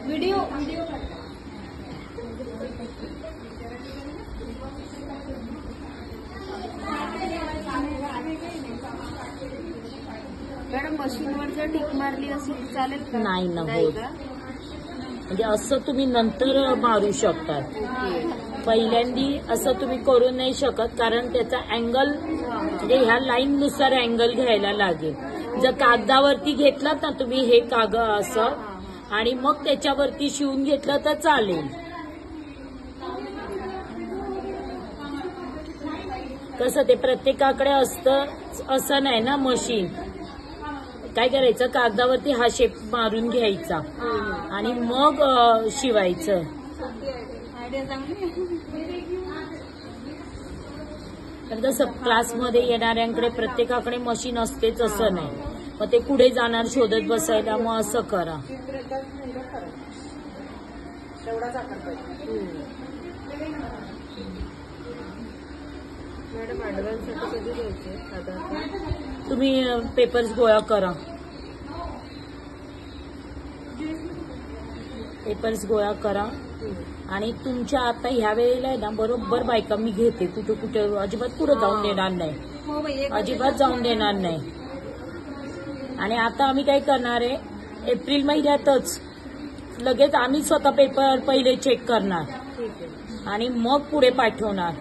Video madam मशीनवर जर tick मारली असेल चालेल का? नाही ना होत. म्हणजे असं तुम्ही नंतर मारू शकता. पहिल्यांदी असं तुम्ही करू नाही शकत, कारण त्याचा अँगल म्हणजे ह्या लाईन नुसार अँगल घ्यायला लागेल. जर कागदावरती घेतलात ना तुम्ही हे कागद असं आणि मग त्याच्यावरती शिवून घेतलं तर चालेल. कसं ते प्रत्येकाकडे असतं असं नाही ना मशीन. काय करायचं, कागदावरती हा शेप मारून घ्यायचा आणि मग शिवायचं. तर कसं क्लासमध्ये येणाऱ्यांकडे प्रत्येकाकडे मशीन असतेच असं नाही, मग ते पुढे जाणार शोधत बसायला. मग असं करा. मॅडम ऍडव्हान्ससाठी कधी द्यायचे साधारण? तुम्ही पेपर्स गोळा करा. पेपर्स गोळा करा आणि तुमच्या आता ह्या वेळेला आहे ना बरोबर बायका मी घेते. कुठे कुठे अजिबात पुढे जाऊन देणार नाही, अजिबात जाऊन देणार नाही. आणि आता आम्ही काय करणार आहे, एप्रिल महिन्यातच लगेच आम्ही स्वतः पेपर पहिले चेक करणार आणि मग पुढे पाठवणार.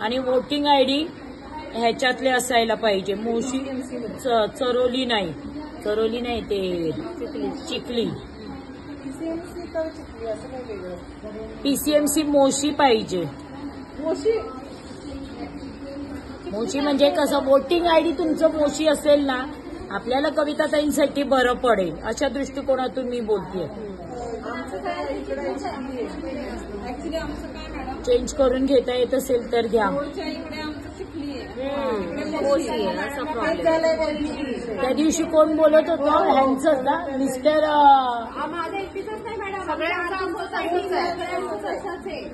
आणि वोटिंग आयडी ह्याच्यातले असायला पाहिजे. मोशी चरोली नाही ते चिखली. पीसीएमसी मोशी पाहिजे. मोशी म्हणजे कसं, वोटिंग आयडी तुमचं मोशी असेल ना, आपल्याला कविताताईंसाठी बरं पडेल अशा दृष्टिकोनातून मी बोलतेय. चेंज करून घेता येत असेल तर घ्या. त्या दिवशी कोण बोलत होतं ह्यांचं ना, मिस्टर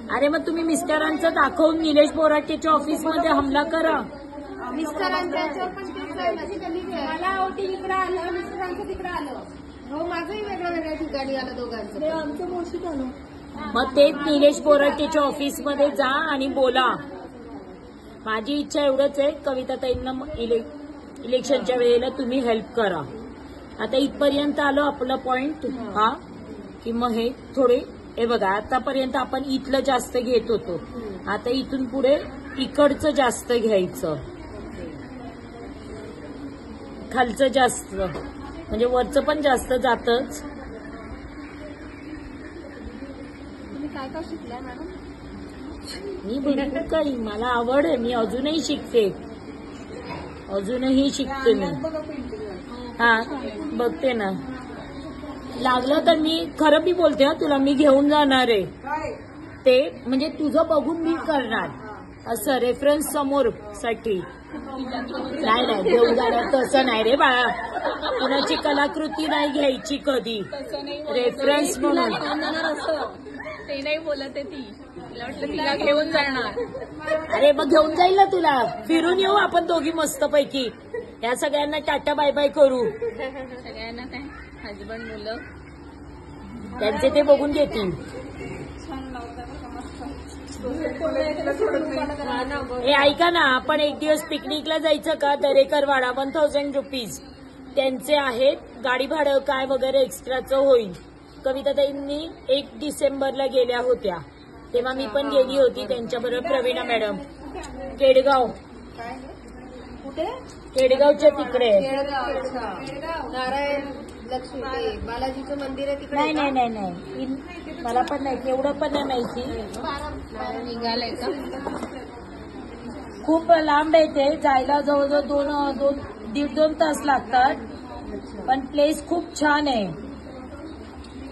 अरे मग तुम्ही मिस्टरांचं दाखवून निलेश बोराटेच्या ऑफिसमध्ये हमला करा. मिस्टरांच्या मला वोटिंग इकडे आलं, मिस्टरांचं तिकडे आलं. हो, माझंही वेगळ्या वेगळ्या ठिकाणी आलं दोघांचं. आमचं मोशीत आलं. मग तेच निलेश बोराटेच्या ऑफिसमध्ये जा आणि बोला. माझी इच्छा एवढंच आहे, कविताताईंना इलेक्शनच्या वेळेला तुम्ही हेल्प करा. आता इथपर्यंत आलो आपलं पॉइंट हा, की मग हे थोडे हे बघा, आतापर्यंत आपण इथलं जास्त घेत होतो, आता इथून पुढे इकडचं जास्त घ्यायचं, खालचं जास्त, म्हणजे वरचं पण जास्त जातच. तुम्ही काय काय शिकलाय मॅडम? मी भरपूर काही, मला आवड आहे, मी अजूनही शिकते, अजूनही शिकते मी. हा बघते ना, लागलं तर मी खरं मी बोलते हा तुला, मी घेऊन जाणार आहे ते, म्हणजे तुझं बघून मी करणार असं रेफरन्स समोर साठी. नाही नाही घेऊन जाणार तसं नाही रे बाळा, कुणाची कलाकृती नाही घ्यायची कधी रेफरन्स म्हणून. ते नाही बोलत आहे ती, तिला वाटलं तिला घेऊन जाणार. अरे मग घेऊन जाईल ना तुला, फिरून येऊ आपण दोघी मस्त पैकी. या सगळ्यांना टाटा बाय बाय करू. सगळ्यांना काय हजबंड मुलं त्यांचे ते बघून घेतील. हे ऐका ना, आपण एक दिवस पिकनिकला जायचं का? दरेकरवाडा 1000 रुपीज त्यांचे आहेत, गाडी भाडं काय वगैरे एक्स्ट्राचं होईल. कविताताईंनी 1 डिसेंबरला गेल्या होत्या, तेव्हा मी पण गेली होती त्यांच्याबरोबर. प्रवीणा मॅडम केडगाव, केडगावच्या तिकडे. नारायण लक्ष्मी बालाजीचं मंदिर आहे तिकडे. नाही नाही नाही नाही, मला पण नाही एवढं पण नाही माहिती. निघालंय का? खूप लांब आहे ते जायला, जवळजवळ 1.5-2 तास लागतात. पण प्लेस खूप छान आहे,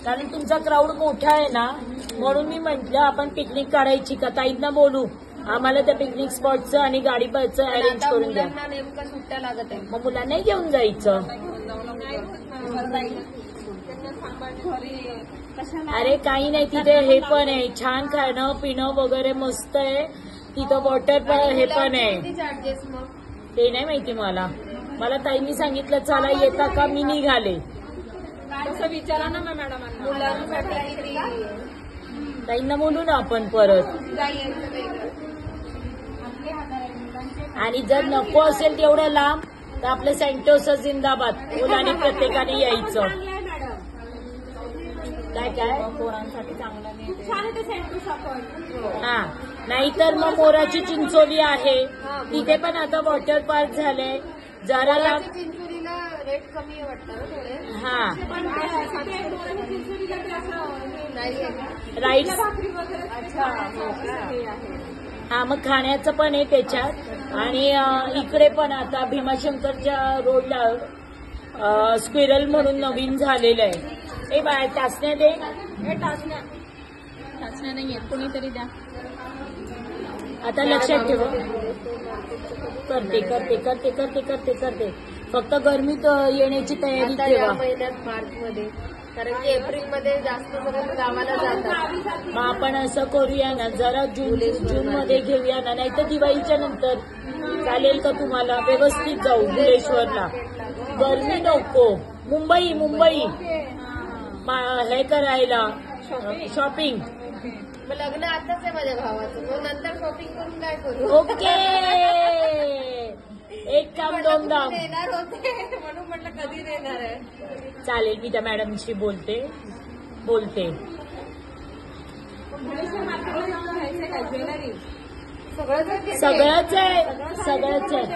कारण तुमचा क्राऊड मोठा आहे ना, म्हणून मी म्हटलं आपण पिकनिक काढायची का, ताईंना बोलू आम्हाला त्या पिकनिक स्पॉटचं आणि गाडीचं अरेंज करून द्या. नेमकं सुट्ट्या लागत आहे, मग मुलांनाही घेऊन जायचं. अरे काही नाही, तिथे हे पण आहे छान, खाणं पिणं वगैरे मस्त आहे तिथं. वॉटर हे पण आहे, चार्जेस मग ते नाही माहिती मला. मला ताईंनी सांगितलं चला येता का, मी निघाले. असं विचारा ना मॅडमांना. मुलांसाठी ताईंना बोलू ना आपण परत. आणि जर नको असेल तेवढं लांब तर आपलं सेंटोसा जिंदाबाद मुलांनी प्रत्येकाने यायचं. काय काय पोरांसाठी चांगलं नाही. हा नाहीतर मग मोराची चिंचोली आहे तिथे पण आता वॉटर पार्क झालंय. जरा लांब चिंचोलीला रेट कमी वाटतं. हा राईट. राईट्स हा मग खाण्याचं पण आहे त्याच्यात. आणि इकडे पण आता भीमाशंकरच्या रोडला स्क्विरल म्हणून नवीन झालेलं आहे. ए बाय टाचण्या दे. टाचण्या नाहीये कोणीतरी द्या. आता लक्षात ठेवा. करते करते करते करते करते करते फक्त गरमीत येण्याची तयारी ठेवा. महिन्यात मार्च मध्ये कारण की एप्रिल मध्ये जास्त करून गावाला जातात. मग आपण असं करूया ना जरा जून मध्ये घेऊया ना नाहीतर दिवाळीच्या नंतर चालेल का तुम्हाला? व्यवस्थित जाऊ भुलेश्वरला. गरमी नको. मुंबई मुंबई हे करायला शॉपिंग. लग्न आताच आहे माझ्या भावाचं. मग नंतर शॉपिंग करून काय करू? ओके एक काम दोन दाम. देणार होते म्हणून म्हटलं कधी देणार आहे. चालेल मी त्या मॅडमशी बोलते. सगळंच आहे सगळंच आहे.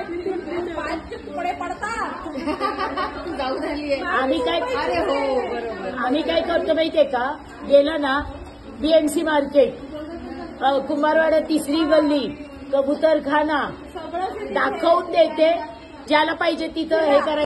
जाऊ झाली आहे. आम्ही काय अरे हो बरोबर. आम्ही काय करतो माहितीये का? गेलं ना बीएमसी मार्केट, कुंभारवाडा 3री गल्ली, कबूतरखाना दाखवून देते. ज्याला पाहिजे तिथं हे करायचं.